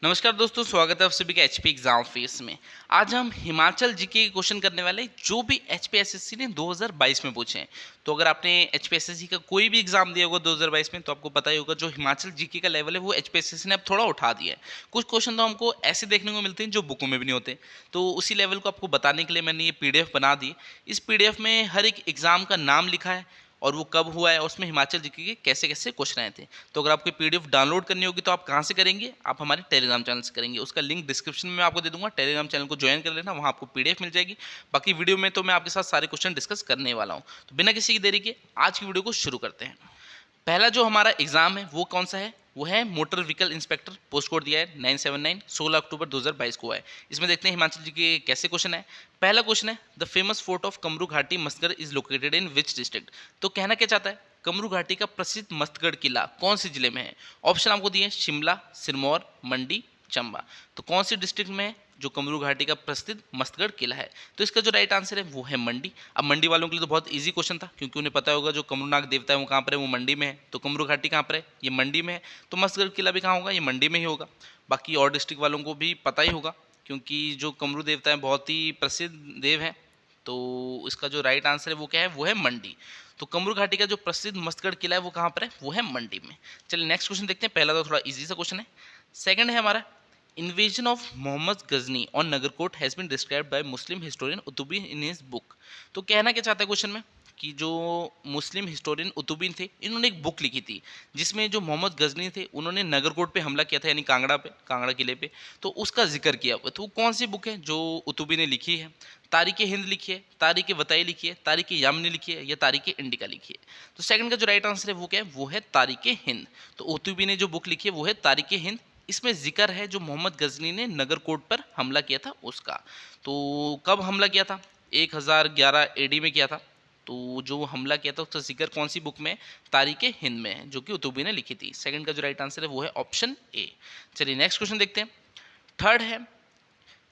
नमस्कार दोस्तों, स्वागत है आप सभी का एचपी एग्जाम फेस में। आज हम हिमाचल जीके के क्वेश्चन करने वाले हैं, जो भी एचपीएसएससी ने 2022 में पूछे हैं। तो अगर आपने एचपीएसएससी का कोई भी एग्जाम दिया होगा 2022 में, तो आपको पता ही होगा जो हिमाचल जीके का लेवल है वो एचपीएसएससी ने अब थोड़ा उठा दिया है। कुछ क्वेश्चन तो हमको ऐसे देखने को मिलते हैं जो बुकों में भी नहीं होते। तो उसी लेवल को आपको बताने के लिए मैंने ये पीडीएफ बना दी। इस पीडीएफ में हर एक एग्जाम का नाम लिखा है और वो कब हुआ है और उसमें हिमाचल जीके के कैसे कैसे क्वेश्चन आए थे। तो अगर आपको पीडीएफ डाउनलोड करनी होगी तो आप कहाँ से करेंगे? आप हमारे टेलीग्राम चैनल से करेंगे। उसका लिंक डिस्क्रिप्शन में मैं आपको दे दूंगा। टेलीग्राम चैनल को ज्वाइन कर लेना, वहाँ आपको पीडीएफ मिल जाएगी। बाकी वीडियो में तो मैं आपके साथ सारे क्वेश्चन डिस्कस करने वाला हूँ। तो बिना किसी की देरी के आज की वीडियो को शुरू करते हैं। पहला जो हमारा एग्जाम है वो कौन सा है? वो है motor vehicle inspector. Post code दिया है 979, 16 अक्टूबर 2022 को है। इसमें देखते हैं हिमाचल जी के कैसे क्वेश्चन है। पहला क्वेश्चन है, the famous fort of Kamru ghati Mastgarh is located in which district. तो कहना क्या चाहता है? कमरू घाटी का प्रसिद्ध मस्तगढ़ किला कौन से जिले में है? ऑप्शन आपको दिए शिमला, सिरमौर, मंडी, चंबा। तो कौन सी डिस्ट्रिक्ट में है जो कमरू घाटी का प्रसिद्ध मस्तगढ़ किला है? तो इसका जो राइट आंसर है वो है मंडी। अब मंडी वालों के लिए तो बहुत इजी क्वेश्चन था, क्योंकि उन्हें पता होगा जो कमरूनाग देवता है वो कहाँ पर है, वो मंडी में है। तो कमरू घाटी कहाँ पर है? ये मंडी में है। तो मस्तगढ़ किला भी कहाँ होगा? ये मंडी में ही होगा। बाकी और डिस्ट्रिक्ट वालों को भी पता ही होगा, क्योंकि जो कमरू देवता है बहुत ही प्रसिद्ध देव है। तो इसका जो राइट आंसर है वो क्या है? वो है मंडी। तो कमरू घाटी का जो प्रसिद्ध मस्तगढ़ किला है वो कहाँ पर है? वो है मंडी में। चलिए नेक्स्ट क्वेश्चन देखते हैं। पहला तो थोड़ा इजी सा क्वेश्चन है। सेकंड है हमारा, invasion of Muhammad Ghazni on Nagarkot has been described by Muslim historian Utubi in his book। तो कहना क्या चाहता है क्वेश्चन में कि जो मुस्लिम हिस्टोरियन उतुबिन थे, इन्होंने एक बुक लिखी थी जिसमें जो मोहम्मद गजनी थे उन्होंने नगरकोट पे हमला किया था, यानी कांगड़ा पे, कांगड़ा किले पे। तो उसका जिक्र किया हुआ। तो वो कौन सी बुक है जो उतुबी ने लिखी है? तारीख हिंद लिखी है, तारीख वताई लिखी है, तारीख यामनी लिखी है, या तारीख इंडिका लिखी है? तो सेकंड का जो राइट आंसर है वो क्या है? वो है तारीख हिंद। तो उतुबी ने जो बुक लिखी है वो है तारीख हिंद। इसमें जिक्र है जो मोहम्मद गजनी ने नगरकोट पर हमला किया था उसका। तो कब हमला किया था? 1011 एडी में किया था। तो जो हमला किया था उसका जिक्र कौन सी बुक में? तारीख हिंद में है, जो कि उतुबी ने लिखी थी। सेकंड का जो राइट आंसर है वो है ऑप्शन ए। चलिए नेक्स्ट क्वेश्चन देखते हैं। थर्ड है,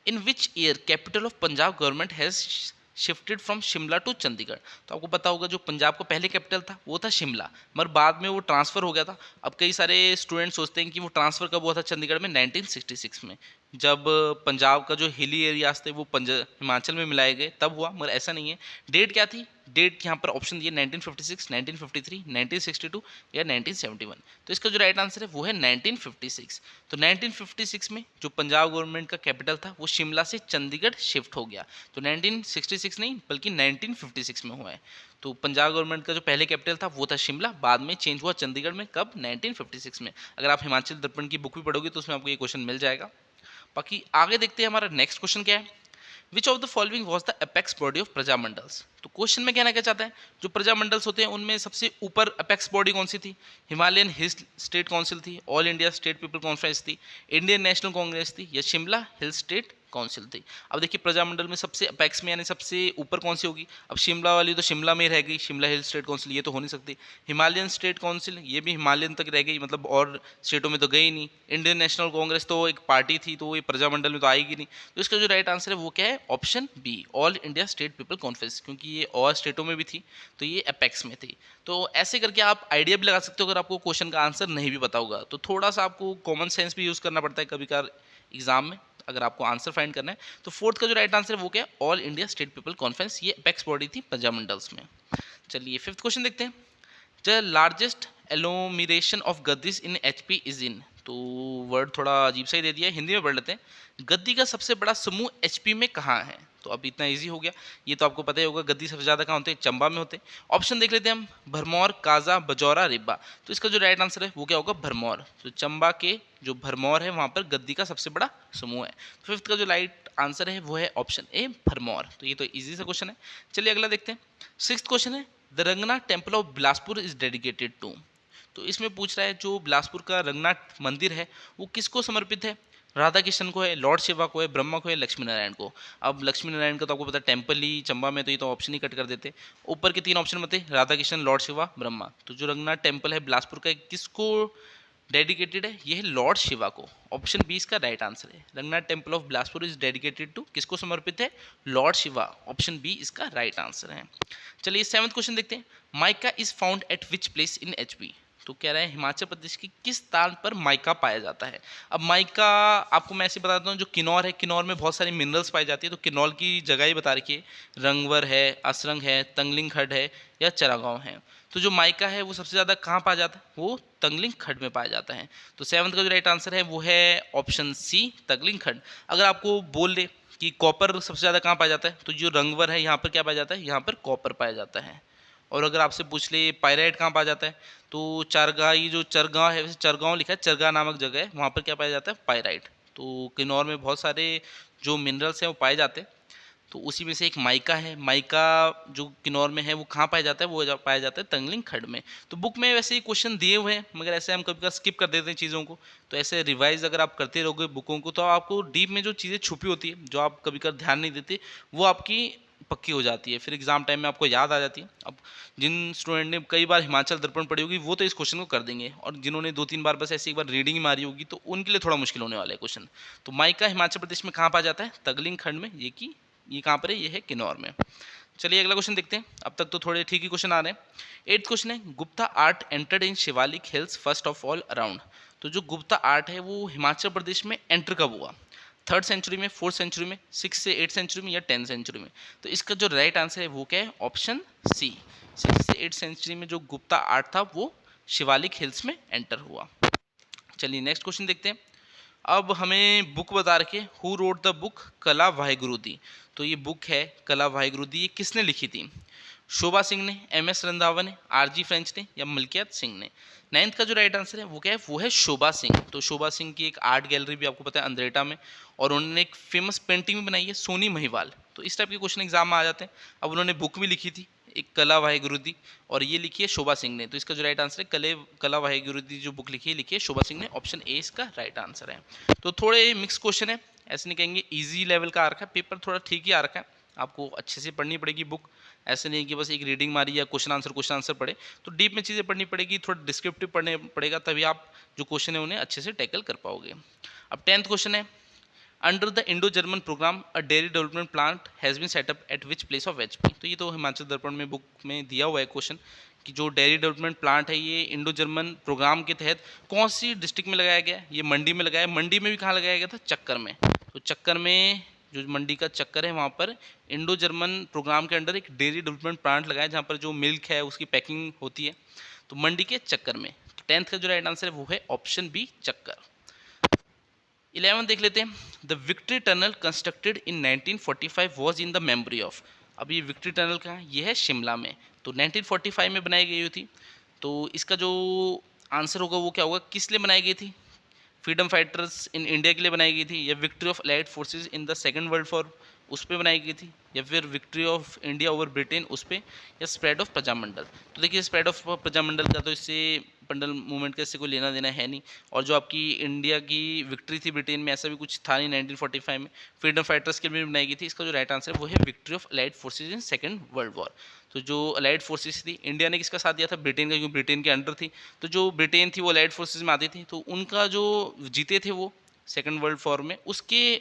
in which year capital of Punjab government has shifted from Shimla to Chandigarh. तो आपको पता होगा जो पंजाब का पहले कैपिटल था वो था शिमला, मगर बाद में वो ट्रांसफ़र हो गया था। अब कई सारे स्टूडेंट सोचते हैं कि वो ट्रांसफ़र कब हुआ था चंडीगढ़ में? 1966 में, जब पंजाब का जो हिली एरियाज थे वो हिमाचल में मिलाए गए, तब हुआ। मगर ऐसा नहीं है। डेट क्या थी? डेट यहाँ पर ऑप्शन दिए 1956, 1953, 1962 या 1971। तो इसका जो राइट आंसर है वो है 1956। तो 1956 में जो पंजाब गवर्नमेंट का कैपिटल था वो शिमला से चंडीगढ़ शिफ्ट हो गया। तो 1966 नहीं बल्कि 1956 में हुआ है। तो पंजाब गवर्नमेंट का जो पहले कैपिटल था वो था शिमला, बाद में चेंज हुआ चंडीगढ़ में। कब? 1956 में। अगर आप हिमाचल दर्पण की बुक भी पढ़ोगे तो उसमें आपको ये क्वेश्चन मिल जाएगा। बाकी आगे देखते हैं हमारा नेक्स्ट क्वेश्चन क्या है। Which of the following was the apex body of Prajamandals. तो क्वेश्चन में कहना क्या चाहता है? जो प्रजामंडल्स होते हैं उनमें सबसे ऊपर अपेक्स बॉडी कौन सी थी? हिमालयन हिल स्टेट काउंसिल थी, all India state people conference थी, इंडियन नेशनल कांग्रेस थी, या शिमला हिल स्टेट काउंसिल थी? अब देखिए प्रजामंडल में सबसे अपेक्स में यानी सबसे ऊपर कौन सी होगी? अब शिमला वाली तो शिमला में ही रह गई, शिमला हिल स्टेट काउंसिल ये तो हो नहीं सकती। हिमालयन स्टेट काउंसिल ये भी हिमालयन तक रह गई, मतलब और स्टेटों में तो गई नहीं। इंडियन नेशनल कांग्रेस तो एक पार्टी थी, तो ये प्रजामंडल में तो आएगी नहीं। तो इसका जो राइट आंसर है वो क्या है? Option B, all India state people conference, क्योंकि ये और स्टेटों में भी थी तो ये अपेक्स में थी। तो ऐसे करके आप आइडिया भी लगा सकते हो अगर आपको क्वेश्चन का आंसर नहीं भी पता होगा। तो थोड़ा सा आपको कॉमन सेंस भी यूज़ करना पड़ता है कभी कभार एग्जाम में, अगर आपको आंसर फाइंड करना है। तो फोर्थ का जो राइट आंसर है वो क्या है? All India state people Conference, ये अपेक्स बॉडी थी प्रजामंडल्स में। चलिए फिफ्थ क्वेश्चन देखते हैं। The largest agglomeration of Gaddis in HP is in. तो वर्ड थोड़ा अजीब सा ही दे दिया है, हिंदी में पढ़ लेते हैं। गद्दी का सबसे बड़ा समूह एचपी में कहाँ है? तो अब इतना इजी हो गया, ये तो आपको पता ही होगा। गद्दी सबसे ज़्यादा कहाँ होते हैं? चंबा में होते हैं। ऑप्शन देख लेते हैं हम, भरमौर, काजा, बजौरा, रिब्बा। तो इसका जो राइट आंसर है वो क्या होगा? भरमौर। तो चंबा के जो भरमौर है वहाँ पर गद्दी का सबसे बड़ा समूह है। तो फिफ्थ का जो राइट आंसर है वो है ऑप्शन ए, भरमौर। तो ये तो इजी सा क्वेश्चन है। चलिए अगला देखते हैं। सिक्स्थ क्वेश्चन है, the Ranganath temple of Bilaspur is dedicated to. तो इसमें पूछ रहा है जो बिलासपुर का रंगनाथ मंदिर है वो किसको समर्पित है? राधा कृष्ण को है, लॉर्ड शिवा को है, ब्रह्मा को है, लक्ष्मी नारायण को? अब लक्ष्मी नारायण का तो आपको पता है टेम्पल ही चंबा में, तो ये तो ऑप्शन ही कट कर देते। ऊपर के तीन ऑप्शन में थे राधा कृष्ण, लॉर्ड शिवा, ब्रह्मा। तो जो रंगनाथ टेम्पल है बिलासपुर का किसको डेडिकेटेड है? ये है लॉर्ड शिवा को। ऑप्शन बी इसका राइट आंसर है। Ranganath temple of Bilaspur is dedicated to, किसको समर्पित है? लॉर्ड शिवा। ऑप्शन बी इसका राइट आंसर है। चलिए सेवंथ क्वेश्चन देखते हैं। Mica is found at which place in HP. तो कह रहा है हिमाचल प्रदेश के किस स्थान पर माइका पाया जाता है। अब माइका आपको मैं ऐसे बताता हूँ, जो किन्नौर है, किन्नौर में बहुत सारी मिनरल्स पाई जाती है, तो किन्नौर की जगह ही बता रखी है, रंगवर है, असरंग है, तंगलिंग खड्ड है या चरागांव है। तो जो माइका है वो सबसे ज़्यादा कहाँ पाया जाता है, वो तंगलिंग खड्ड में पाया जाता है। तो सेवंथ का जो राइट आंसर है वो है ऑप्शन सी, तंगलिंग खड्ड। अगर आपको बोल दे कि कॉपर सबसे ज़्यादा कहाँ पाया जाता है, तो जो रंगवर है यहाँ पर क्या पाया जाता है, यहाँ पर कॉपर पाया जाता है। और अगर आपसे पूछ ले पायराइट कहाँ पाया जाता है, तो चारगांव, ये जो चरगांव है, वैसे चरगांव लिखा है, चरगांव नामक जगह है, वहाँ पर क्या पाया जाता है, पायराइट। तो किन्नौर में बहुत सारे जो मिनरल्स हैं वो पाए जाते हैं, तो उसी में से एक माइका है। माइका जो किन्नौर में है वो कहाँ पाया जाता है, वो पाया जाता है तंगलिंग खड्ड में। तो बुक में वैसे ही क्वेश्चन दिए हुए हैं, मगर ऐसे हम कभी कभी स्किप कर देते हैं चीज़ों को। तो ऐसे रिवाइज अगर आप करते रहोगे बुकों को, तो आपको डीप में जो चीज़ें छुपी होती है, जो आप कभी कभी ध्यान नहीं देते, वो आपकी पक्की हो जाती है, फिर एग्जाम टाइम में आपको याद आ जाती है। अब जिन स्टूडेंट ने कई बार हिमाचल दर्पण पढ़ी होगी वो तो इस क्वेश्चन को कर देंगे, और जिन्होंने 2-3 बार बस ऐसे एक बार रीडिंग ही मारी होगी, तो उनके लिए थोड़ा मुश्किल होने वाला है क्वेश्चन। तो माइका हिमाचल प्रदेश में कहाँ पाया जाता है, तंगलिंग खंड में। ये कहाँ पर है, ये है किन्नौर में। चलिए अगला क्वेश्चन देखते हैं। अब तक तो थोड़े ठीक ही क्वेश्चन आ रहे हैं। 8th क्वेश्चन है, Gupta art entered in Shivalik hills first of all around. तो जो गुप्ता आर्ट है वो हिमाचल प्रदेश में एंटर कब हुआ, 3rd सेंचुरी में, 4th सेंचुरी में, 6 से 8 सेंचुरी में या 10th सेंचुरी में। तो इसका जो राइट आंसर है वो क्या है, ऑप्शन सी, 6 से 8 सेंचुरी में जो गुप्ता आर्ट था वो शिवालिक हिल्स में एंटर हुआ। चलिए नेक्स्ट क्वेश्चन देखते हैं। अब हमें बुक बता रखे, हु रोड द बुक कला वाहिगुरु दी। तो ये बुक है कला वाहिगुरु दी, ये किसने लिखी थी, शोभा सिंह ने, एम.एस. रंधावा ने, आर.जी. फ्रेंच ने या मलकियत सिंह ने। 9th का जो राइट आंसर है वो क्या है, वो है शोभा सिंह। तो शोभा सिंह की एक आर्ट गैलरी भी आपको पता है अंद्रेटा में, और उन्होंने एक फेमस पेंटिंग भी बनाई है, सोनी महिवाल। तो इस टाइप के क्वेश्चन एग्जाम में आ जाते हैं। अब उन्होंने बुक भी लिखी थी एक, कला वाहिगुरु दी, और ये लिखी है शोभा सिंह ने। तो इसका जो राइट आंसर है, कला वाहिगुरु दी जो बुक लिखी है, लिखी है शोभा सिंह ने। ऑप्शन ए इसका राइट आंसर है। तो थोड़े मिक्स क्वेश्चन है, ऐसे नहीं कहेंगे ईजी लेवल का आ रखा है, पेपर थोड़ा ठीक ही आ रखा है। आपको अच्छे से पढ़नी पड़ेगी बुक, ऐसे नहीं कि बस एक रीडिंग मारी या क्वेश्चन आंसर पढ़े। तो डीप में चीज़ें पढ़नी पड़ेगी, थोड़ा डिस्क्रिप्टिव पढ़ने पड़ेगा, तभी आप जो क्वेश्चन है उन्हें अच्छे से टैकल कर पाओगे। अब 10th क्वेश्चन है, under the Indo German programme a dairy development plant has been setup at which place of HP. तो ये तो हिमाचल दर्पण में बुक में दिया हुआ है क्वेश्चन, कि जो डेयरी डेवलपमेंट प्लांट है ये इंडो जर्मन प्रोग्राम के तहत कौन सी डिस्ट्रिक्ट में लगाया गया है, ये मंडी में लगाया है। मंडी में भी कहाँ लगाया गया था, चक्कर में। तो चक्कर में, जो मंडी का चक्कर है, वहाँ पर इंडो जर्मन प्रोग्राम के अंडर एक डेयरी डेवलपमेंट प्लांट लगाया है, जहाँ पर जो मिल्क है उसकी पैकिंग होती है, तो मंडी के चक्कर में। तो 10th का जो राइट आंसर है वो है ऑप्शन बी, चक्कर। 11 देख लेते हैं। The victory tunnel constructed in 1945 was in the memory of. अब ये विक्ट्री टनल कहाँ है, ये है शिमला में। तो 1945 में बनाई गई थी। तो इसका जो आंसर होगा वो क्या होगा, किस लिए बनाई गई थी, फ्रीडम फाइटर्स इन इंडिया के लिए बनाई गई थी, या victory of allied forces in the second world war उस पर बनाई गई थी, या फिर victory of India over Britain उस पर, या स्प्रेड ऑफ प्रजामंडल। तो देखिए स्प्रेड ऑफ प्रजामंडल का तो इससे पंडल मूवमेंट का इससे कोई लेना देना है नहीं, और जो आपकी इंडिया की विक्ट्री थी ब्रिटेन में, ऐसा भी कुछ था नहीं 1945 में, फ्रीडम फाइटर्स के लिए बनाई गई थी। इसका जो राइट आंसर है वो है victory of allied forces in second world war. तो जो अलाइड फोर्सेज थी, इंडिया ने किसका साथ दिया था, ब्रिटेन का, क्योंकि ब्रिटेन के अंडर थी। तो जो ब्रिटेन थी वो अलाइड फोर्सेज में आती थी, तो उनका जो जीते थे वो सेकेंड वर्ल्ड वॉर में, उसके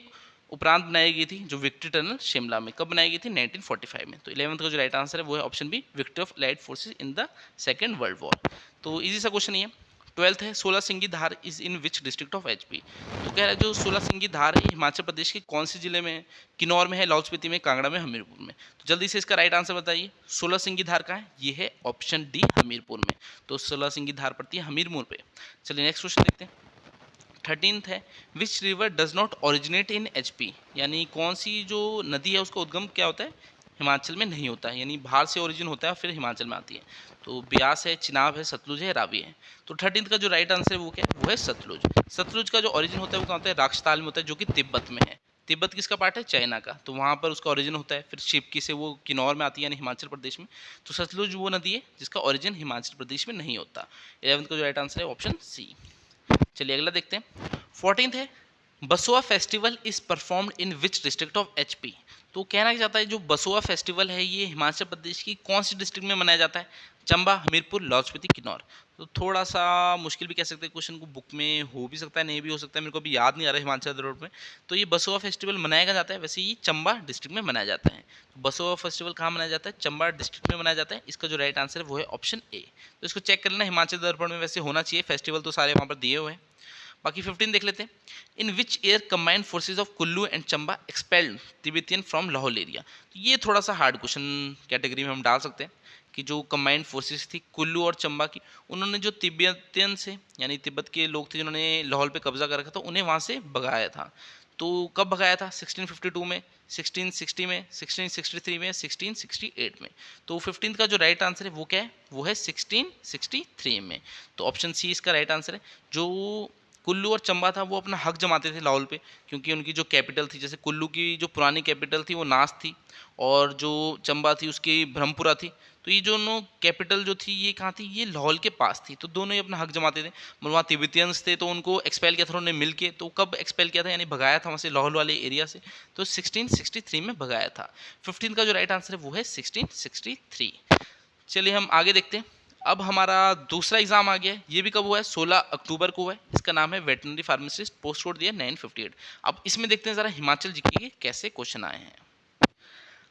उपरांत बनाई गई थी जो विक्ट्री टनल शिमला में। कब बनाई गई थी, 1945 में। तो 11th का जो राइट आंसर है वो है option B, victory of allied forces in the second world war. तो इजी सा क्वेश्चन ही है। 12th है, 16 Singi Dhar is in which district of HP. तो कह रहा है जो 16 सिंगी धार है हिमाचल प्रदेश के कौन से जिले में है, किन्नौर में है, लाहौल स्पीति में, कांगड़ा में, हमीरपुर में। तो जल्दी से इसका राइट आंसर बताइए। 16 सिंगी धार कहाँ है, ये है ऑप्शन डी, हमीरपुर में। तो 16 सिंगी धार पड़ती है हमीरपुर पे। चलिए नेक्स्ट क्वेश्चन देखते हैं। 13th है, which river does not originate in HP. यानी कौन सी जो नदी है उसका उद्गम क्या होता है, हिमाचल में नहीं होता है, यानी बाहर से ओरिजिन होता है फिर हिमाचल में आती है। तो ब्यास है, चिनाब है, सतलुज है, रावी है। तो 13th का जो राइट आंसर है वो क्या है, वो है सतलुज। सतलुज का जो ओरिजिन होता है वो क्या होता है, राक्षताल में होता है, जो कि तिब्बत में है। तिब्बत किसका पार्ट है, चाइना का। तो वहाँ पर उसका ओरिजिन होता है, फिर शिवकी से वो किन्नौर में आती है, यानी हिमाचल प्रदेश में। तो सतलुज वो नदी है जिसका ओरिजिन हिमाचल प्रदेश में नहीं होता। 11th का जो राइट आंसर है ऑप्शन सी। चलिए अगला देखते हैं। 14th है, Basoa festival is performed in which district of HP. तो कहना चाहता है जो बसोआ फेस्टिवल है ये हिमाचल प्रदेश की कौन सी डिस्ट्रिक्ट में मनाया जाता है? चंबा, हमीरपुर, लाहौल स्पीति, किन्नौर। तो थोड़ा सा मुश्किल भी कह सकते हैं, क्वेश्चन को बुक में हो भी सकता है नहीं भी हो सकता है, मेरे को अभी याद नहीं आ रहा है हिमाचल रोड में। तो ये बसोआ फेस्टिवल मनाया जाता है, वैसे ये चंबा डिस्ट्रिक्ट में मनाया जाता है। तो बसोआ फेस्टिवल कहाँ मनाया जाता है? चंबा डिस्ट्रिक्ट में मनाया जाता है। इसका जो राइट आंसर है वो है ऑप्शन ए। तो इसको चेक कर लेना, हिमाचल दर्पण में वैसे होना चाहिए, फेस्टिवल तो सारे वहाँ पर दिए हुए हैं। बाकी 15 देख लेते हैं। In which year combined forces of Kullu and Chamba expelled Tibetan from Lahaul area. तो ये थोड़ा सा हार्ड क्वेश्चन कैटेगरी में हम डाल सकते हैं कि जो कंबाइंड फोर्सेस थी कुल्लू और चंबा की, उन्होंने जो तिब्बतियन से यानी तिब्बत के लोग थे जिन्होंने लाहौल पे कब्जा कर रखा था, उन्हें वहाँ से भगाया था। तो कब भगाया था? 1652 में, 1660 में, 1663 में, 1668 में। तो 15 का जो राइट आंसर है वो क्या है? वो है 1663 में। तो ऑप्शन सी इसका राइट आंसर है। जो कुल्लू और चंबा था वो अपना हक जमाते थे लाहौल पे, क्योंकि उनकी जो कैपिटल थी, जैसे कुल्लू की जो पुरानी कैपिटल थी वो नास थी, और जो चंबा थी उसकी ब्रह्मपुरा थी। तो ये दोनों कैपिटल जो थी ये कहाँ थी? ये लाहौल के पास थी। तो दोनों ही अपना हक जमाते थे। मतलब वहाँ तिब्बतियंस थे तो उनको एक्सपेल किया था उन्होंने मिल के। तो कब एक्सपेल किया था यानी भगाया था वहाँ से लाहौल वाले एरिया से? तो 1663 में भगाया था। 15 का जो राइट आंसर है वो है 1663। चलिए हम आगे देखते हैं। अब हमारा दूसरा एग्जाम आ गया है। ये भी कब हुआ है? 16 अक्टूबर को हुआ है। इसका नाम है वेटनरी फार्मासिस्ट, पोस्ट कोड दिया 958। अब इसमें देखते हैं ज़रा हिमाचल जीके के कैसे क्वेश्चन आए हैं।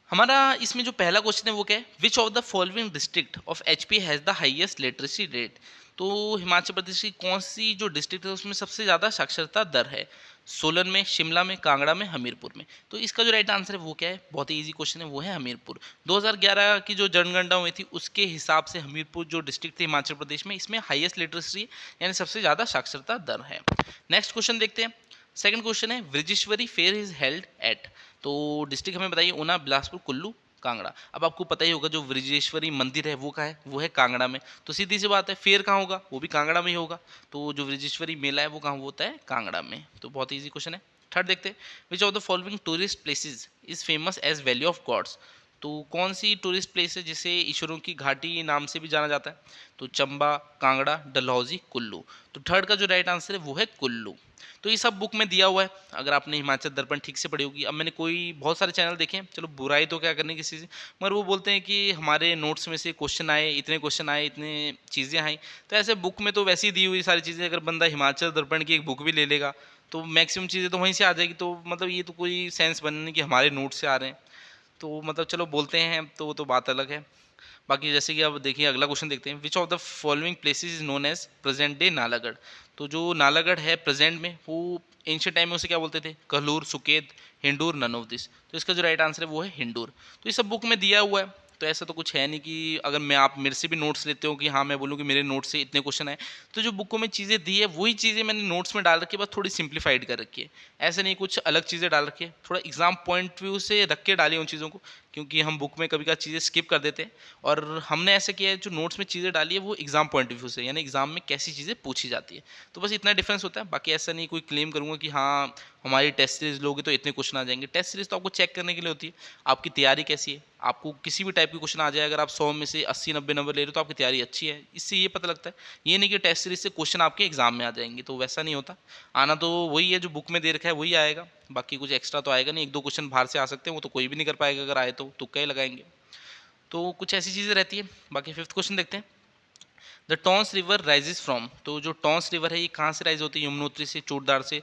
हमारा इसमें जो पहला क्वेश्चन है वो क्या है? Which of the following district of HP has the highest literacy rate. तो हिमाचल प्रदेश की कौन सी जो डिस्ट्रिक्ट है उसमें सबसे ज़्यादा साक्षरता दर है? सोलन में, शिमला में, कांगड़ा में, हमीरपुर में। तो इसका जो राइट आंसर है वो क्या है? बहुत ही ईजी क्वेश्चन है, वो है हमीरपुर। 2011 की जो जनगणना हुई थी उसके हिसाब से हमीरपुर जो डिस्ट्रिक्ट थी हिमाचल प्रदेश में, इसमें हाईएस्ट लिटरेसी यानी सबसे ज़्यादा साक्षरता दर है। नेक्स्ट क्वेश्चन देखते हैं। सेकंड क्वेश्चन है वृजेश्वरी फेयर इज हेल्ड एट। तो डिस्ट्रिक्ट हमें बताइए, ऊना, बिलासपुर, कुल्लू, कांगड़ा। अब आपको पता ही होगा जो वृजेश्वरी मंदिर है वो कहाँ है? वो है कांगड़ा में। तो सीधी सी बात है, फेयर कहाँ होगा? वो भी कांगड़ा में ही होगा। तो जो वृजेश्वरी मेला है वो कहाँ होता है? कांगड़ा में। तो बहुत ईजी क्वेश्चन है। थर्ड देखते हैं। Which of the following tourist places is famous as valley of gods. तो कौन सी टूरिस्ट प्लेस है जिसे ईश्वरों की घाटी नाम से भी जाना जाता है? तो चंबा, कांगड़ा, डलहौजी, कुल्लू। तो थर्ड का जो राइट आंसर है वो है कुल्लू। तो ये सब बुक में दिया हुआ है, अगर आपने हिमाचल दर्पण ठीक से पढ़ी होगी। अब मैंने कोई बहुत सारे चैनल देखे हैं, चलो बुराई तो क्या करनी किसी से, मगर वो बोलते हैं कि हमारे नोट्स में से क्वेश्चन आए, इतने क्वेश्चन आए, इतने चीज़ें आई। तो ऐसे बुक में तो वैसे ही दी हुई सारी चीज़ें, अगर बंदा हिमाचल दर्पण की एक बुक भी ले लेगा तो मैक्सिमम चीज़ें तो वहीं से आ जाएगी। तो मतलब ये तो कोई सेंस बनने कि हमारे नोट से आ रहे हैं। तो मतलब चलो बोलते हैं तो वो तो बात अलग है। बाकी जैसे कि अब देखिए अगला क्वेश्चन देखते हैं। Which of the following places is known as present day Nalagarh. तो जो नालागढ़ है प्रेजेंट में, वो एंशियंट टाइम में उसे क्या बोलते थे? Kahlur, Suket, हिंडूर, none of this. तो इसका जो राइट आंसर है वो है हिंडूर। तो ये सब बुक में दिया हुआ है। तो ऐसा तो कुछ है नहीं कि अगर मैं आप मेरे से भी नोट्स लेते हो कि हाँ मैं बोलूँ कि मेरे नोट्स से इतने क्वेश्चन आए। तो जो बुकों में चीज़ें दी है वही चीज़ें मैंने नोट्स में डाल रखी है, बस थोड़ी सिंप्लीफाइड कर रखी है। ऐसे नहीं कुछ अलग चीज़ें डाल रखी है, थोड़ा एग्जाम पॉइंट व्यू से रख के डाली उन चीज़ों को, क्योंकि हम बुक में कभी कभी चीज़ें स्किप कर देते हैं। और हमने ऐसे किया है जो नोट्स में चीज़ें डाली है वो एग्जाम पॉइंट ऑफ व्यू से, यानी एग्जाम में कैसी चीज़ें पूछी जाती है। तो बस इतना डिफरेंस होता है। बाकी ऐसा नहीं कोई क्लेम करूँगा कि हाँ हमारी टेस्ट सीरीज लोगे तो इतने क्वेश्चन आ जाएंगे। टेस्ट सीरीज तो आपको चेक करने के लिए होती है आपकी तैयारी कैसी है। आपको किसी भी टाइप की क्वेश्चन आ जाए, अगर आप 100 में से 80-90 नंबर ले रहे हो तो आपकी तैयारी अच्छी है। इससे ये पता लगता है, ये नहीं कि टेस्ट सीरीज से क्वेश्चन आपके एग्जाम में आ जाएंगे, तो वैसा नहीं होता। आना तो वही है जो बुक में दे रखा है वही आएगा, बाकी कुछ एक्स्ट्रा तो आएगा नहीं। एक दो क्वेश्चन बाहर से आ सकते हैं, वो तो कोई भी नहीं कर पाएगा, अगर आए तो तुक्का ही लगाएंगे। तो कुछ ऐसी चीज़ें रहती है। बाकी फिफ्थ क्वेश्चन देखते हैं। The Tons river rises from. तो जो टॉन्स रिवर है ये कहाँ से राइज होती है? यमुनोत्री से, चूड़दार से,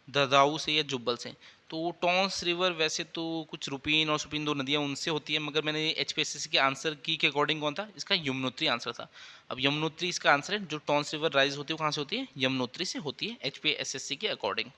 ददाऊ से या जुब्बल से। तो टॉन्स रिवर वैसे तो कुछ रुपीन और सुपीन दो नदियाँ उनसे होती है, मगर मैंने एचपीएससी के आंसर की के अकॉर्डिंग कौन था? इसका यमुनोत्री आंसर था। अब यमुनोत्री इसका आंसर है। जो टॉन्स रिवर राइज होती है वो कहाँ से होती है? यमुनोत्री से होती है एचपीएससी के अकॉर्डिंग।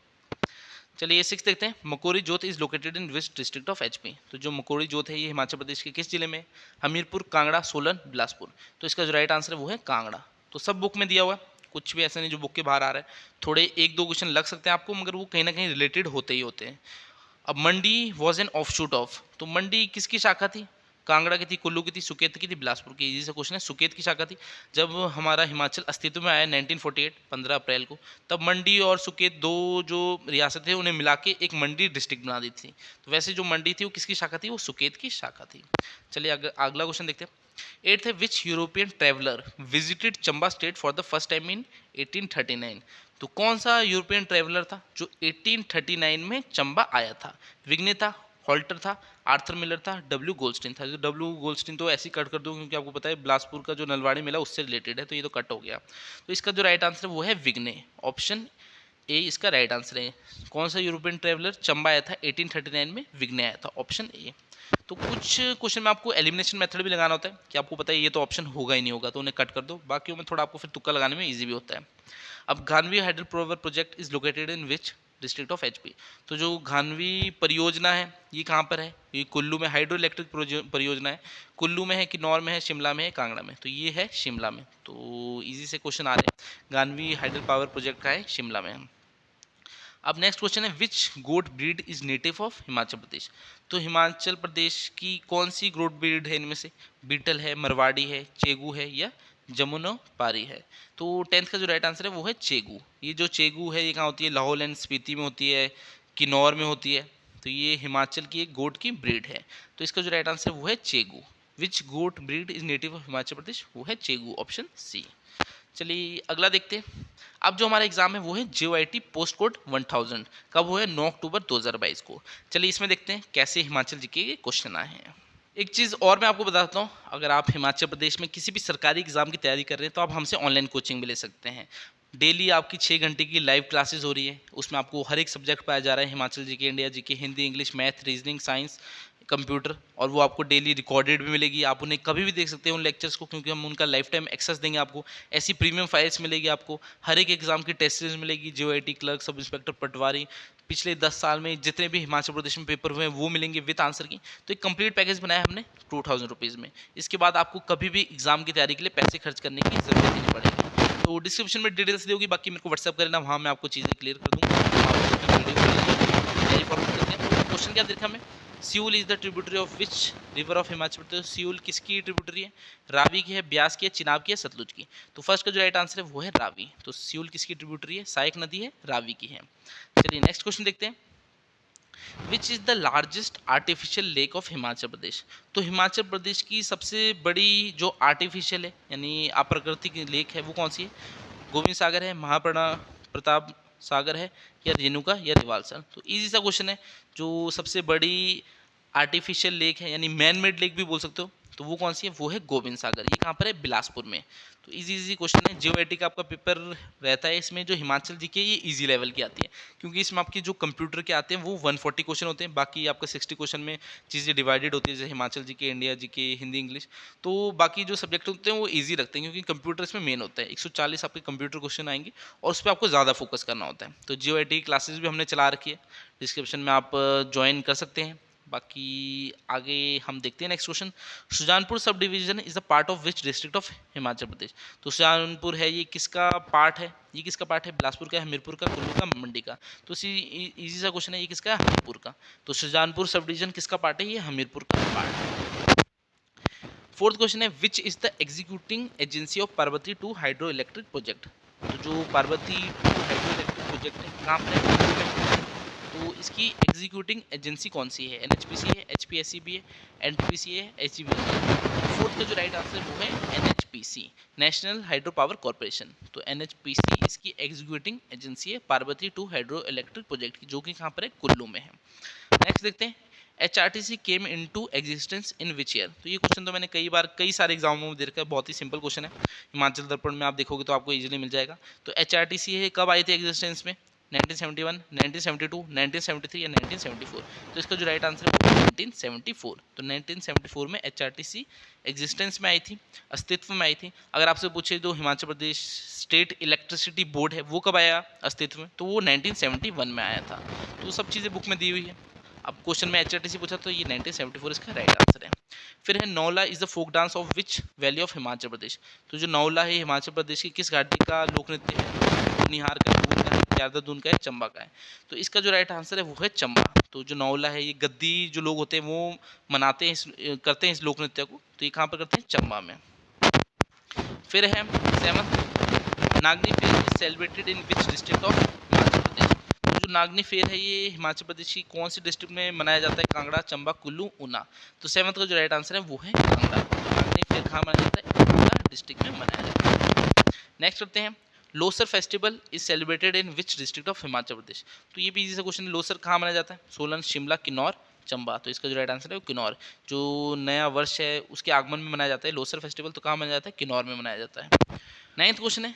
चलिए 6 देखते हैं। मकोरी जोत is located in which district of HP. तो जो मकोरी जोत है ये हिमाचल प्रदेश के किस जिले में? हमीरपुर, कांगड़ा, सोलन, बिलासपुर। तो इसका जो राइट आंसर है वो है कांगड़ा। तो सब बुक में दिया हुआ है, कुछ भी ऐसा नहीं जो बुक के बाहर आ रहा है। थोड़े एक दो क्वेश्चन लग सकते हैं आपको, मगर वो कहीं ना कहीं रिलेटेड होते ही होते हैं। अब Mandi was an offshoot of. तो मंडी किसकी शाखा थी? कांगड़ा की थी, कुल्लू की थी, सुकेत की थी, बिलासपुर की। इजी सा क्वेश्चन है। सुकेत की शाखा थी। जब हमारा हिमाचल अस्तित्व में आया 1948 15 अप्रैल को, तब मंडी और सुकेत दो जो रियासत थे उन्हें मिला के एक मंडी डिस्ट्रिक्ट बना दी थी। तो वैसे जो मंडी थी वो किसकी शाखा थी? वो सुकेत की शाखा थी। चलिए अगला क्वेश्चन देखते हैं। एट्थ है which European traveller visited Chamba state for the first time in 1839। तो कौन सा यूरोपियन ट्रेवलर था जो 1839 में चंबा आया था? विग्ने था, हॉल्टर था, आर्थर मिलर था, डब्ल्यू गोल्डस्टीन था। डब्ल्यू गोल्डस्टीन तो ऐसे ही कट कर दूं क्योंकि आपको पता है बिलासपुर का जो नलवाड़ी मेला उससे रिलेटेड है, तो ये तो कट हो गया। तो इसका जो राइट आंसर है वो है विग्ने, ऑप्शन ए इसका राइट आंसर है। कौन सा यूरोपियन ट्रेवलर चंबा आया था 1839 में? विग्ने आया था, ऑप्शन ए। तो कुछ क्वेश्चन में आपको एलिमिनेशन मेथड भी लगाना होता है कि आपको पता है ये तो ऑप्शन होगा ही नहीं होगा, तो उन्हें कट कर दो। बाकी में थोड़ा आपको फिर तुक्का लगाने में इजी भी होता है। अब Ghanvi hydro power project is located in which district of HP? तो जो घानवी परियोजना है ये कहाँ पर है? ये कुल्लू में हाइड्रो इलेक्ट्रिक परियोजना है। कुल्लू में है, किन्नौर में है, शिमला में है, कांगड़ा में? तो ये है शिमला में। तो इजी से क्वेश्चन आ रहे हैं। घानवी हाइड्रो पावर प्रोजेक्ट का है शिमला में। अब नेक्स्ट क्वेश्चन है which goat breed is native of Himachal Pradesh? तो हिमाचल प्रदेश की कौन सी गोट ब्रीड है इनमें से? बीटल है, मरवाड़ी है, चेगू है या जमुनापारी है? तो 10th का जो राइट आंसर है वो है चेगू। ये जो चेगू है ये कहाँ होती है? लाहौल एंड स्पीति में होती है, किन्नौर में होती है। तो ये हिमाचल की एक गोट की ब्रीड है। तो इसका जो राइट आंसर है वो है Chegu. Which goat breed is native of Himachal Pradesh? वो है चेगू, ऑप्शन सी। चलिए अगला देखते हैं। अब जो हमारा एग्जाम है वो है JOIT पोस्ट कोड 1000। कब हुआ है? 9 अक्टूबर 2022 को। चलिए इसमें देखते हैं कैसे हिमाचल जीके के क्वेश्चन आए हैं। एक चीज़ और मैं आपको बताता हूँ, अगर आप हिमाचल प्रदेश में किसी भी सरकारी एग्जाम की तैयारी कर रहे हैं तो आप हमसे ऑनलाइन कोचिंग भी ले सकते हैं। डेली आपकी 6 घंटे की लाइव क्लासेस हो रही है, उसमें आपको हर एक सब्जेक्ट पाया जा रहा है, Himachal GK, India GK, Hindi, English, math, reasoning, science, computer, और वो आपको डेली रिकॉर्डेड भी मिलेगी। आप उन्हें कभी भी देख सकते हैं उन लेक्चर्स को, क्योंकि हम उनका लाइफ टाइम एक्सेस देंगे आपको। ऐसी प्रीमियम फाइल्स मिलेगी आपको, हर एक एग्जाम की टेस्ट सीरीज मिलेगी, JOIT क्लर्क, सब इंस्पेक्टर, पटवारी, पिछले 10 साल में जितने भी हिमाचल प्रदेश में पेपर हुए हैं वो मिलेंगे विद आंसर की। तो एक कंप्लीट पैकेज बनाया हमने 2000 रुपीज़ में। इसके बाद आपको कभी भी एग्जाम की तैयारी के लिए पैसे खर्च करने की जरूरत ही नहीं पड़ेगी। तो डिस्क्रिप्शन में डिटेल्स दी होगी, बाकी मेरे को व्हाट्सअप कर लेना, वहाँ मैं आपको चीज़ें क्लियर कर दूँगा। क्वेश्चन क्या देखा हमें? Siul is the tributary of which river of Himachal Pradesh? Siul किसकी ट्रिब्यूटरी है? रावी की है, ब्यास की है, चिनाब की है, सतलुज की? तो फर्स्ट का जो राइट आंसर है वो है रावी। तो सियूल किसकी ट्रिब्यूटरी है? सहायक नदी है, रावी की है। चलिए नेक्स्ट क्वेश्चन देखते हैं। Which is the largest artificial lake of Himachal Pradesh? तो हिमाचल प्रदेश की सबसे बड़ी जो आर्टिफिशियल है यानी अप्राकृतिक लेक है वो कौन सी है? गोविंद सागर है, महाप्रणा प्रताप सागर है, या रेणुका या रिवाल्सर? तो इजी सा क्वेश्चन है। जो सबसे बड़ी आर्टिफिशियल लेक है यानी मैन मेड लेक भी बोल सकते हो, तो वो कौन सी है? वो है गोविंद सागर। ये कहाँ पर है? बिलासपुर में। तो इजी इजी क्वेश्चन है। JOIT का आपका पेपर रहता है, इसमें जो हिमाचल जीके ये इजी लेवल की आती है, क्योंकि इसमें आपकी जो कंप्यूटर के आते हैं वो 140 क्वेश्चन होते हैं, बाकी आपका 60 क्वेश्चन में चीज़ें डिवाइडेड होती है, जैसे Himachal GK, India GK, Hindi, English. तो बाकी जो सब्जेक्ट होते हैं वो ईजी रखते हैं, क्योंकि कंप्यूटर इसमें मेन होता है। 140 आपके कंप्यूटर क्वेश्चन आएंगे और उस पर आपको ज़्यादा फोकस करना होता है। तो JOIT क्लासेस भी हमने चला रखी है, डिस्क्रिप्शन में आप ज्वाइन कर सकते हैं। बाकी आगे हम देखते हैं next question. Sujanpur subdivision is the part of which district of Himachal Pradesh? तो सुजानपुर है ये किसका पार्ट है? ये किसका पार्ट है? बिलासपुर का, हमीरपुर का, कुल्लू का, मंडी का? तो इजी सा क्वेश्चन है, ये किसका है? हमीरपुर का। तो सुजानपुर सब डिवीजन किसका पार्ट है? ये हमीरपुर का पार्ट है। फोर्थ क्वेश्चन है विच is the executing agency of Parvati 2 hydro electric project? तो जो पार्वती 2 हाइड्रो इलेक्ट्रिक प्रोजेक्ट है कहाँ पर है? तो इसकी एग्जीक्यूटिंग एजेंसी कौन सी है? NHPC है, HPSCB है, NTPC है, HGB है? फोर्थ का जो राइट आंसर वो है NHPC, national hydro power corporation. तो NHPC इसकी एग्जीक्यूटिंग एजेंसी है पार्वती 2 हाइड्रो इलेक्ट्रिक प्रोजेक्ट की, जो कि कहाँ पर है? कुल्लू में है। नेक्स्ट देखते हैं। HRTC came into existence in which year? तो ये क्वेश्चन तो मैंने कई सारे एग्जामों में दे रखा है, बहुत ही सिंपल क्वेश्चन है। हिमाचल दर्पण में आप देखोगे तो आपको इजीली मिल जाएगा। तो HRTC है कब आई थी एग्जिस्टेंस में? 1971, 1972, 1973 या 1974? तो इसका जो राइट आंसर है 1974। तो 1974 में HRTC एग्जिस्टेंस में आई थी, अस्तित्व में आई थी। अगर आपसे पूछे जो Himachal Pradesh state electricity board है वो कब आया अस्तित्व में? तो वो 1971 में आया था। तो सब चीज़ें बुक में दी हुई है। अब क्वेश्चन में HRTC पूछा तो ये 1974 इसका राइट आंसर है। फिर है Naula is the folk dance of which valley of Himachal Pradesh? तो जो नौला है हिमाचल प्रदेश की किस घाटी का लोक नृत्य है? निहार का, दून का है, देहरादून का है, चंबा का है? तो इसका जो राइट आंसर है वो है चंबा। तो जो नौला है ये गद्दी जो लोग होते हैं वो मनाते हैं, करते हैं इस लोक नृत्य को। तो ये कहाँ पर करते हैं? चंबा में। फिर है seventh, Nagni fair is celebrated in which district of Himachal Pradesh? जो नागनी फेयर है ये हिमाचल प्रदेश की कौन सी डिस्ट्रिक्ट में मनाया जाता है? कांगड़ा, चंबा, कुल्लू, ऊना? तो सेवंथ का जो राइट आंसर है वो है कांगड़ा। तो नागनी फेयर कहाँ मनाया जाता है? कांगड़ा डिस्ट्रिक्ट में मनाया जाता है। नेक्स्ट करते हैं Losar festival is celebrated in which district of Himachal Pradesh. तो ये भी इजी सा क्वेश्चन है, लोसर कहाँ मनाया जाता है? सोलन, शिमला, किन्नौर, चंबा। तो इसका जो राइट आंसर है वो किन्नौर। जो नया वर्ष है उसके आगमन में मनाया जाता है लोसर फेस्टिवल, तो कहाँ मनाया जाता है? किन्नौर में मनाया जाता है। नाइन्थ क्वेश्चन है,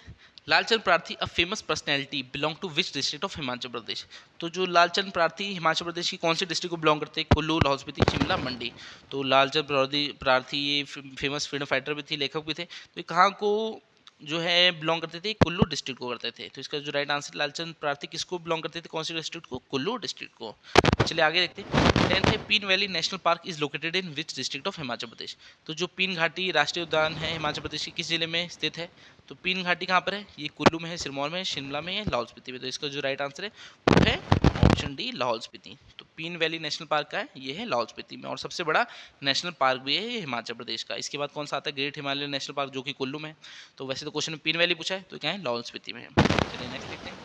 Lalchand Prarthi a famous personality belong to which district of Himachal Pradesh. तो जो लालचंद प्रार्थी हिमाचल प्रदेश की कौन सी डिस्ट्रिक्ट को बिलोंग करते हैं? कुल्लू, लाहौल स्पीति, शिमला, मंडी। तो लालचंद प्रार्थी ये फेमस फ्रीडम फाइटर भी थे, लेखक भी थे। तो ये कहाँ को जो है बिलोंग करते थे? कुल्लू डिस्ट्रिक्ट को करते थे। तो इसका जो राइट आंसर, लालचंद प्रार्थी किसको बिलोंग करते थे? कौन सी डिस्ट्रिक्ट को? कुल्लू डिस्ट्रिक्ट को। चलिए आगे देखते हैं। टेंथ है, Pin valley national park is located in which district of Himachal Pradesh. तो जो पीन घाटी राष्ट्रीय उद्यान है हिमाचल प्रदेश के किस जिले में स्थित है? तो पीन घाटी कहाँ पर है? ये कुल्लू में है, सिरमौर में है, शिमला में है, लाहौल स्पीति में। तो इसका जो राइट आंसर है वो है ऑप्शन डी, लाहौल स्पीति। तो पीन वैली नेशनल पार्क का है, ये है लाहौल स्पीति में, और सबसे बड़ा नेशनल पार्क भी है ये हिमाचल प्रदेश का। इसके बाद कौन सा आता है? ग्रेट हिमालयन नेशनल पार्क, जो कि कुल्लू में है। तो वैसे तो क्वेश्चन में पीन वैली पूछा है, तो क्या है? लाहौल स्पीति में है। चलिए नेक्स्ट देखते हैं।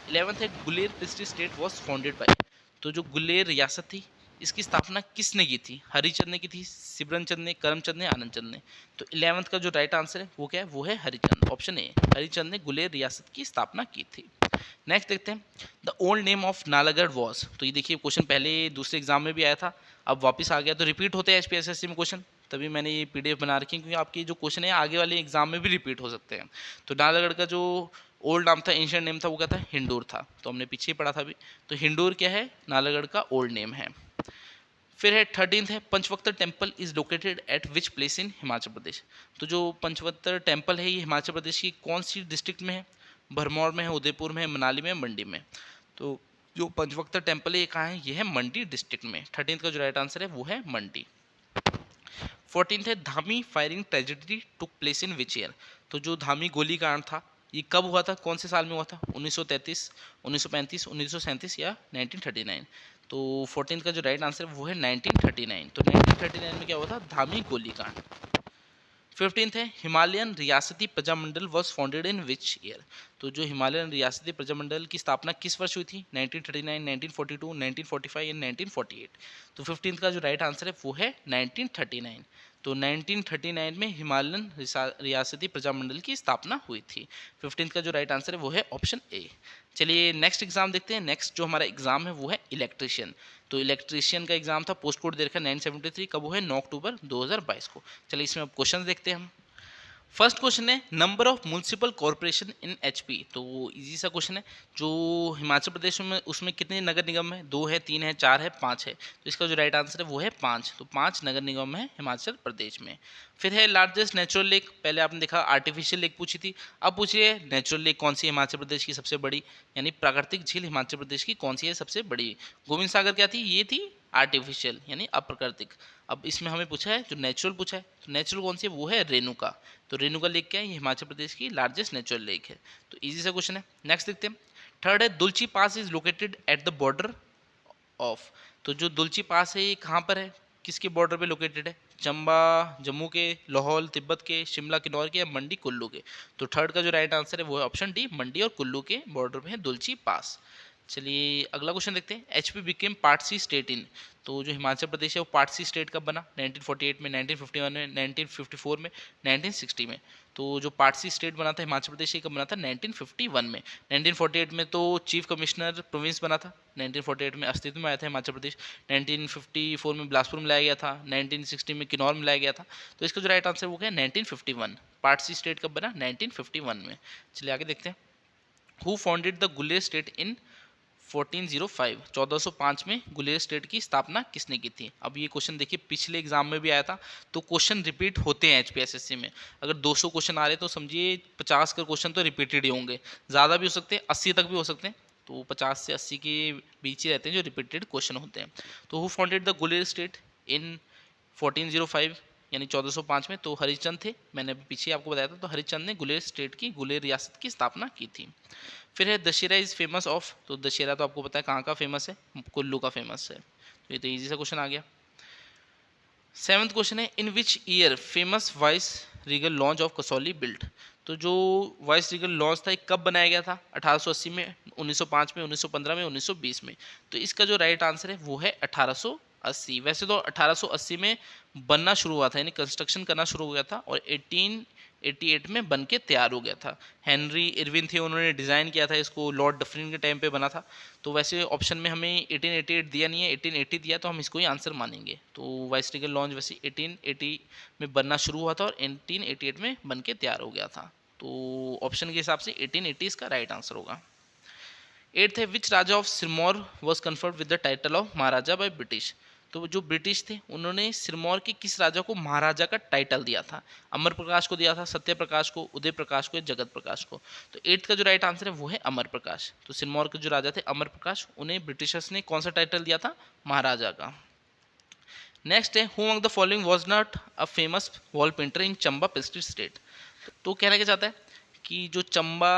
11th है, Guler history state was founded by. तो जो गुलेर रियासत थी इसकी स्थापना किसने की थी? हरिचंद ने की थी, सिमरनचंद ने, करमचंद ने, आनंदचंद ने। तो 11th का जो राइट आंसर है वो क्या है? वो है हरिचंद, ऑप्शन ए। हरिचंद ने गुलेर रियासत की स्थापना की थी। नेक्स्ट देखते हैं, the old name of Nalagarh was. तो ये देखिए क्वेश्चन पहले दूसरे एग्जाम में भी आया था, अब वापस आ गया। तो रिपीट होते हैं एचपीएसएससी में क्वेश्चन, तभी मैंने ये पीडीएफ बना रखी है, क्योंकि आपके जो क्वेश्चन है आगे वाले एग्जाम में भी रिपीट हो सकते हैं। तो नालागढ़ का जो ओल्ड नाम था, एंशिएंट नेम था, वो क्या था? हिंडूर था। तो हमने पीछे ही पढ़ा था अभी। तो हिंडूर क्या है? नालागढ़ का ओल्ड नेम है। फिर है 13th है, Panchvaktra temple is located at which place in Himachal Pradesh. तो जो पंचवक्तर टेम्पल है ये हिमाचल प्रदेश की कौन सी डिस्ट्रिक्ट में है? भरमौर में है, उदयपुर में है, मनाली में, मंडी में। तो जो पंचवक्तर टेम्पल है ये कहाँ है? ये है मंडी डिस्ट्रिक्ट में। 13th का जो राइट आंसर है वो है मंडी। 14th है, Dhami firing tragedy took place in which year. तो जो धामी गोलीकांड था ये कब हुआ था? कौन से साल में हुआ था? 1933, 1935, 1937 या 1939। तो 14th का जो राइट आंसर है वो है 1939। तो 1939 में क्या हुआ था? धामी गोलीकांड। 15th है, हिमालयन रियासती Prajamandal was founded in which year. तो जो हिमालयन रियासती प्रजामंडल की स्थापना किस वर्ष हुई थी? 1939, 1942, 1945 या 1948। तो 15th का जो राइट आंसर है वो है 1939। तो 1939 में हिमालयन रियासती प्रजामंडल की स्थापना हुई थी। 15th का जो राइट आंसर है वो है ऑप्शन ए। चलिए नेक्स्ट एग्जाम देखते हैं। नेक्स्ट जो हमारा एग्जाम है वो है इलेक्ट्रीशियन। तो इलेक्ट्रीशियन का एग्जाम था, पोस्ट कोड दे रखा है 973, कब वो है? 9 अक्टूबर 2022 को। चलिए इसमें अब क्वेश्चन देखते हैं हम। फर्स्ट क्वेश्चन है, number of municipal corporation in HP. तो इजी सा क्वेश्चन है। जो हिमाचल प्रदेश में उसमें कितने नगर निगम है? 2 है, 3 है, 4 है, 5 है। तो इसका जो राइट आंसर है वो है 5। तो 5 नगर निगम है हिमाचल प्रदेश में। फिर है लार्जेस्ट नेचुरल लेक। पहले आपने देखा आर्टिफिशियल लेक पूछी थी, अब पूछिए नेचुरल लेक कौन सी है हिमाचल प्रदेश की सबसे बड़ी, यानी प्राकृतिक झील हिमाचल प्रदेश की कौन सी है सबसे बड़ी? गोविंद सागर क्या थी? ये थी आर्टिफिशियल यानी अप्राकृतिक। अब इसमें हमें पूछा है जो नेचुरल पूछा है, तो नेचुरल कौन सी है? वो है रेणुका। तो रेणुका लेक क्या है? ये हिमाचल प्रदेश की लार्जेस्ट नेचुरल लेक है। तो इजी सा क्वेश्चन है। नेक्स्ट देखते हैं। थर्ड है, Dulchi pass is located at the border of. तो जो दुलची पास है ये कहाँ पर है? किसके बॉर्डर पे लोकेटेड है? चंबा, जम्मू के, लाहौल तिब्बत के, शिमला किन्नौर के, या मंडी कुल्लू के। तो थर्ड का जो राइट आंसर है वो है ऑप्शन डी, मंडी और कुल्लू के बॉर्डर पे है दुलची पास। चलिए अगला क्वेश्चन देखते हैं। HP became part C state in. तो जो हिमाचल प्रदेश है वो पार्ट सी स्टेट कब बना? 1948 में, 1951 में, 1954 में, 1960 में। तो जो पार्ट सी स्टेट बना था हिमाचल प्रदेश ये कब बना था? 1951 में। 1948 में तो चीफ कमिश्नर प्रोविंस बना था, 1948 में अस्तित्व में आया था हिमाचल प्रदेश। 1954 में बिलासपुर में लाया गया था, 1960 में किन्नौर में लाया गया था। तो इसका जो राइट आंसर वो क्या है? 1951। पार्ट सी स्टेट कब बना? 1951 में। चलिए आगे देखते हैं। Who founded the Guler state in 1405। 1405 में गुलेर स्टेट की स्थापना किसने की थी? अब ये क्वेश्चन देखिए पिछले एग्जाम में भी आया था, तो क्वेश्चन रिपीट होते हैं एचपीएसएससी में। अगर 200 क्वेश्चन आ रहे तो समझिए 50 का क्वेश्चन तो रिपीटेड ही होंगे, ज़्यादा भी हो सकते हैं, 80 तक भी हो सकते हैं। तो 50 से 80 के बीच ही रहते हैं जो रिपीटेड क्वेश्चन होते हैं। तो who founded the Guler state in 1405 यानी 1405 में? तो हरिचंद थे, मैंने अभी पीछे आपको बताया था। तो हरिचंद ने गुलेर स्टेट की, गुलेर रियासत की स्थापना की थी। फिर है दशहरा इज फेमस ऑफ। तो दशहरा तो आपको पता है कहाँ का फेमस है? कुल्लू का फेमस है। तो ये तो इजी सा क्वेश्चन आ गया। 7th क्वेश्चन है, in which year famous vice regal lodge of Kasauli built. तो जो वाइस रीगल लॉन्च था ये कब बनाया गया था? 1880 में, 1905 में, 1915 में, 1920 में। तो इसका जो राइट आंसर है वो है 1880। वैसे तो 1880 में बनना शुरू हुआ था, यानी कंस्ट्रक्शन करना शुरू हो गया था, और 1888 में बन के तैयार हो गया था। हेनरी इरविन थे, उन्होंने डिज़ाइन किया था इसको, लॉर्ड डफरिन के टाइम पे बना था। तो वैसे ऑप्शन में हमें 1888 दिया नहीं है, 1880 दिया, तो हम इसको ही आंसर मानेंगे। तो वाइसरीगल लॉन्च वैसे 1880 में बनना शुरू हुआ था और 1888 में बन के तैयार हो गया था। तो ऑप्शन के हिसाब से 1880 इसका राइट आंसर होगा। एट्थ है, which raja of Sirmaur was conferred with the title of Maharaja by British. तो जो ब्रिटिश थे उन्होंने सिरमौर के किस राजा को महाराजा का टाइटल दिया था? अमर प्रकाश को दिया था, सत्य प्रकाश को, उदय प्रकाश को या जगत प्रकाश को? तो एट्थ का जो राइट आंसर है वो है अमर प्रकाश। तो सिरमौर के जो राजा थे अमर प्रकाश, उन्हें ब्रिटिशर्स ने कौन सा टाइटल दिया था? महाराजा का। नेक्स्ट है, who among the following was not a famous wall painter in Chamba pastry state. तो कहना क्या चाहता है कि जो चंबा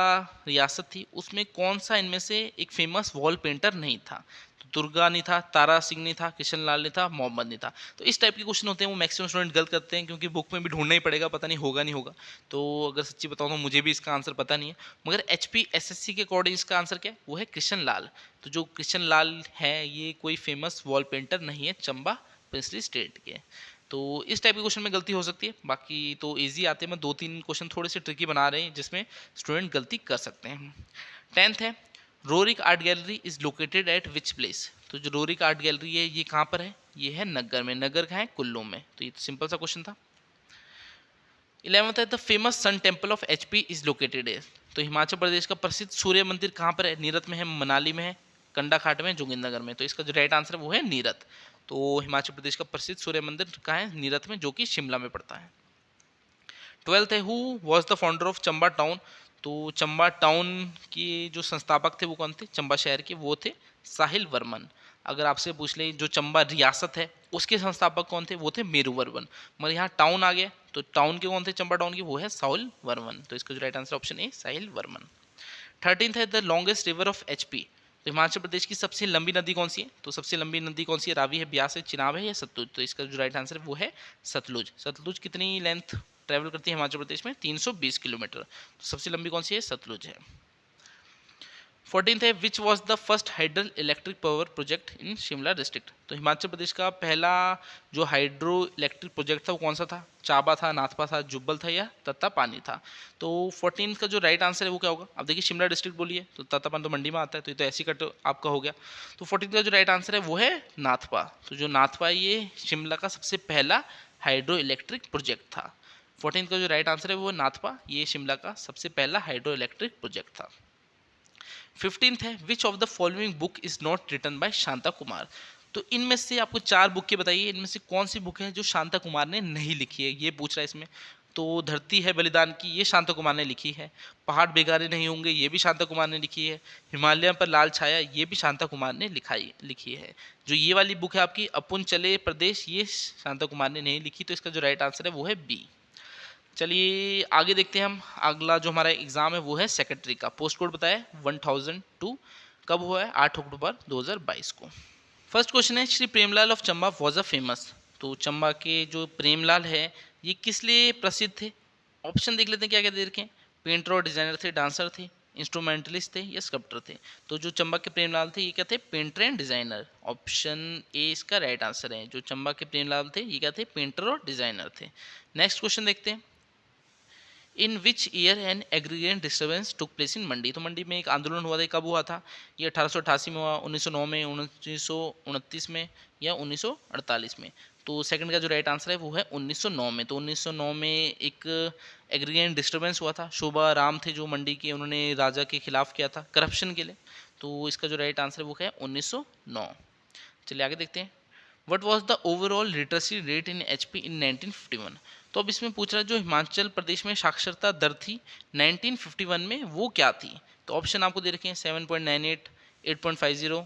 रियासत थी उसमें कौन सा इनमें से एक फेमस वॉल पेंटर नहीं था? तो दुर्गा नहीं था, तारा सिंह नहीं था, किशन लाल नहीं था, मोहम्मद नहीं था। तो इस टाइप के क्वेश्चन होते हैं वो मैक्सिमम स्टूडेंट गलत करते हैं, क्योंकि बुक में भी ढूंढना ही पड़ेगा, पता नहीं होगा नहीं होगा। तो अगर सच्ची बताऊँ तो मुझे भी इसका आंसर पता नहीं है, मगर HPSSC के अकॉर्डिंग इसका आंसर क्या है? वो है कृष्ण लाल। तो जो कृष्ण लाल है ये कोई फेमस वॉल पेंटर नहीं है चंबा पेस्ट्री स्टेट के। तो इस टाइप के क्वेश्चन में गलती हो सकती है, बाकी तो इजी आते हैं। मैं 2-3 क्वेश्चन थोड़े से ट्रिकी बना रहे हैं जिसमें स्टूडेंट गलती कर सकते हैं। 10th है, Roerich art gallery is located at which place. तो जो रोरिक आर्ट गैलरी है ये कहाँ पर है? ये है नगर में। नगर कहाँ है? कुल्लू में। तो ये तो सिंपल सा क्वेश्चन था। 11th है, the famous sun temple of HP is located है। तो हिमाचल प्रदेश का प्रसिद्ध सूर्य मंदिर कहाँ पर है? नीरत में है, मनाली में है, कंडाघाट में, जोगिंदरनगर में। तो इसका जो राइट आंसर है वो है नीरत। तो हिमाचल प्रदेश का प्रसिद्ध सूर्य मंदिर कहाँ है? नीरत में, जो कि शिमला में पड़ता है। 12th है, who was the founder of Chamba town. तो चंबा टाउन के जो संस्थापक थे वो कौन थे? चंबा शहर के वो थे साहिल वर्मन। अगर आपसे पूछ ले जो चंबा रियासत है उसके संस्थापक कौन थे? वो थे मेरू वर्मन। मगर यहाँ टाउन आ गया तो टाउन के कौन थे चंबा टाउन के? वो है साहिल वर्मन। तो इसका जो right answer option A Sahil Varman. 13th है, the longest river of HP। तो हिमाचल प्रदेश की सबसे लंबी नदी कौन सी है? तो सबसे लंबी नदी कौन सी है? रावी है, ब्यास है, चिनाब है या सतलुज? तो इसका जो राइट आंसर है वो है सतलुज। सतलुज कितनी लेंथ ट्रैवल करती है हिमाचल प्रदेश में? 320 किलोमीटर। तो सबसे लंबी कौन सी है? सतलुज है। 14th है, which was the first hydro electric power project in Shimla district. तो हिमाचल प्रदेश का पहला जो हाइड्रो इलेक्ट्रिक प्रोजेक्ट था वो कौन सा था? चाबा था, नाथपा था, जुब्बल था या तत्तापानी था? तो 14th का जो राइट आंसर है वो क्या होगा? अब देखिए शिमला डिस्ट्रिक्ट बोलिए तो तत्तापानी तो मंडी में आता है, तो ये तो ऐसी कट आपका हो गया। तो 14th का जो राइट आंसर है वो है नाथपा। तो जो नाथपा है ये शिमला का सबसे पहला हाइड्रो इलेक्ट्रिक प्रोजेक्ट था। 14th का जो राइट आंसर है वो नाथपा, ये शिमला का सबसे पहला हाइड्रो इलेक्ट्रिक प्रोजेक्ट था। 15th है, which of the following book is not written by Shanta Kumar. तो इनमें से आपको 4 बुक के बताइए, इनमें से कौन सी बुक है जो शांता कुमार ने नहीं लिखी है, ये पूछ रहा है इसमें। तो धरती है बलिदान की, ये शांता कुमार ने लिखी है। पहाड़ बेगारे नहीं होंगे, ये भी शांता कुमार ने लिखी है। हिमालय पर लाल छाया, ये भी शांता कुमार ने लिखी है। जो ये वाली बुक है आपकी अपुन चले प्रदेश, ये शांता कुमार ने नहीं लिखी। तो इसका जो राइट आंसर है वो है बी। चलिए आगे देखते हैं हम। अगला जो हमारा एग्जाम है वो है सेक्रेटरी का। पोस्ट कोड बताया 1002। कब हुआ है? 8 अक्टूबर 2022 को। फर्स्ट क्वेश्चन है, Shri Premlal of Chamba was a famous. तो चंबा के जो प्रेमलाल है ये किस लिए प्रसिद्ध थे? ऑप्शन देख लेते हैं क्या क्या दे रखे हैं। पेंटर और डिजाइनर थे, डांसर थे, इंस्ट्रूमेंटलिस्ट थे या स्कल्प्टर थे? तो जो चंबा के प्रेमलाल थे ये क्या थे? Painter and designer. Option A इसका राइट आंसर है। जो चंबा के प्रेमलाल थे ये क्या थे? पेंटर और डिजाइनर थे। नेक्स्ट क्वेश्चन देखते हैं, in which year an aggregate disturbance took place in Mandi. तो मंडी में एक आंदोलन हुआ था, कब हुआ था? ये 1888 में हुआ, 1909 में, 1929 में या 1948 में? तो सेकंड का जो राइट आंसर है वो है 1909 में। तो 1909 में एक एग्रीगेट डिस्टर्बेंस हुआ था। शोभा राम थे जो मंडी के, उन्होंने राजा के खिलाफ किया था करप्शन के लिए। तो इसका जो राइट आंसर है वो है 1909। चलिए आगे देखते हैं, what was the overall literacy rate in HP इन 1951। तो अब इसमें पूछ रहा है जो हिमाचल प्रदेश में साक्षरता दर थी 1951 में वो क्या थी? तो ऑप्शन आपको दे रखे हैं 7.98, 8.50,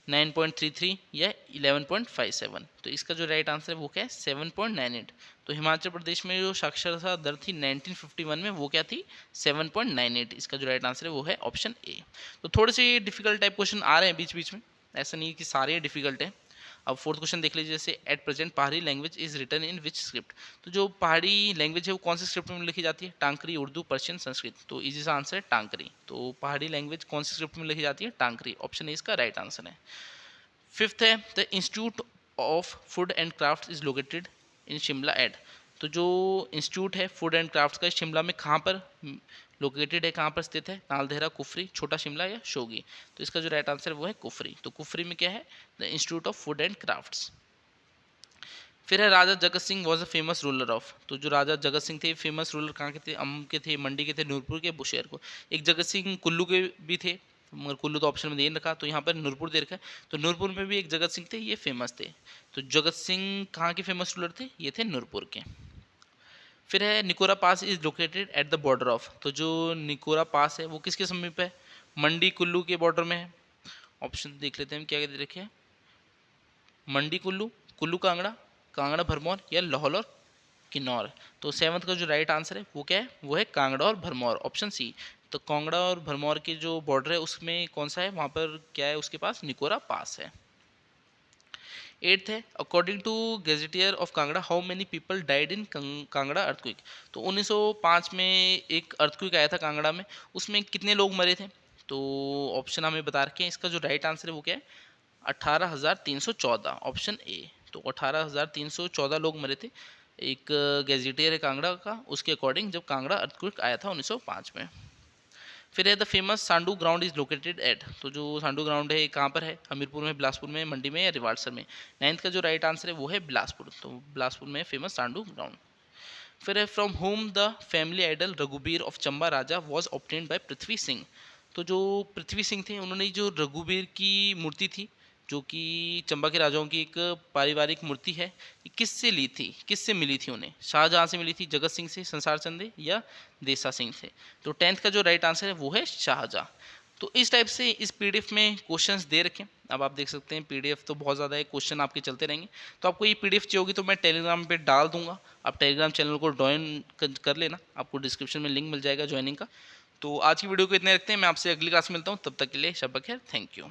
9.33 या 11.57। तो इसका जो राइट आंसर है वो क्या है? 7.98। तो हिमाचल प्रदेश में जो साक्षरता दर थी 1951 में वो क्या थी? 7.98। इसका जो राइट आंसर है वो है ऑप्शन ए। तो थोड़े से डिफिकल्ट टाइप क्वेश्चन आ रहे हैं बीच बीच में, ऐसा नहीं कि सारे डिफिकल्ट हैं। अब फोर्थ क्वेश्चन देख लीजिए, जैसे at present Pahari language is written in which script. तो जो पहाड़ी लैंग्वेज है वो कौन सी स्क्रिप्ट में लिखी जाती है? टांकरी, उर्दू, पर्शियन, संस्कृत। तो इजी सा आंसर है टांकरी। तो पहाड़ी लैंग्वेज कौन सी स्क्रिप्ट में लिखी जाती है? टांकरी। ऑप्शन ए इसका राइट आंसर है। फिफ्थ है, the institute of food and craft is located in Shimla at. तो जो इंस्टीट्यूट है फूड एंड क्राफ्ट्स का शिमला में कहाँ पर लोकेटेड है, कहाँ पर स्थित है? नालदेहरा, कुफरी, छोटा शिमला या शोगी? तो इसका जो राइट आंसर है वो है कुफरी। तो कुफरी में क्या है? The institute of food and crafts. फिर है राजा Jagat Singh was a famous ruler of. तो जो राजा जगत सिंह थे फेमस रूलर कहाँ के थे? अम्ब के थे, मंडी के थे, नूरपुर के, बुशहर को। एक जगत सिंह कुल्लू के भी थे, मगर कुल्लू तो ऑप्शन में दे नहीं रखा, तो यहाँ पर नूरपुर दे रखा है। तो नूरपुर में भी एक जगत सिंह थे, ये फेमस थे। तो जगत सिंह कहाँ के फेमस रूलर थे? ये थे नूरपुर के। फिर है Nikora pass is located at the border of. तो जो निकोरा पास है वो किसके समीप है? मंडी कुल्लू के बॉर्डर में है। ऑप्शन देख लेते हैं हम क्या क्या दे रखे हैं। मंडी कुल्लू, कुल्लू कांगड़ा, कांगड़ा भरमौर या लाहौल और किन्नौर। तो सेवंथ का जो राइट आंसर है वो क्या है? वो है कांगड़ा और भरमौर, ऑप्शन सी। तो कांगड़ा और भरमौर के जो बॉर्डर है उसमें कौन सा है? वहाँ पर क्या है उसके पास? निकोरा पास है। एट्थ है according to gazetteer of Kangra how many people died in Kangra earthquake. तो 1905 में एक अर्थक्वेक आया था कांगड़ा में, उसमें कितने लोग मरे थे? तो ऑप्शन हमें बता रखे हैं, इसका जो राइट आंसर है वो क्या है? 18,314, ऑप्शन ए। तो 18,314 लोग मरे थे। एक गेजेटियर है कांगड़ा का, उसके अकॉर्डिंग जब कांगड़ा अर्थक्वेक आया था 1905 में। फिर है the famous Sandu ground is located at. तो जो सांडू ग्राउंड है कहाँ पर है? हमीरपुर में, बिलासपुर में, मंडी में या रिवाड़सर में? नाइन्थ का जो राइट आंसर है वो है बिलासपुर। तो बिलासपुर में फेमस सांडू ग्राउंड। फिर है from home the family idol Raghubir of Chamba raja was obtained by Prithvi Singh. तो जो पृथ्वी सिंह थे उन्होंने जो रघुबीर की मूर्ति थी, जो कि चंबा के राजाओं की एक पारिवारिक मूर्ति है, ये किससे ली थी, किससे मिली थी उन्हें? शाहजहाँ से मिली थी, जगत सिंह से, संसार चंद या देसा सिंह से? तो टेंथ का जो राइट आंसर है वो है शाहजहाँ। तो इस टाइप से इस पीडीएफ में क्वेश्चंस दे रखे हैं। अब आप देख सकते हैं पीडीएफ तो बहुत ज़्यादा है, क्वेश्चन आपके चलते रहेंगे। तो आपको ये पीडीएफ चाहिए होगी तो मैं टेलीग्राम पे डाल दूंगा, आप टेलीग्राम चैनल को ज्वाइन कर लेना, आपको डिस्क्रिप्शन में लिंक मिल जाएगा ज्वाइनिंग का। तो आज की वीडियो को इतने रखते हैं, मैं आपसे अगली क्लास में मिलता हूँ, तब तक के लिए शब बखैर, थैंक यू।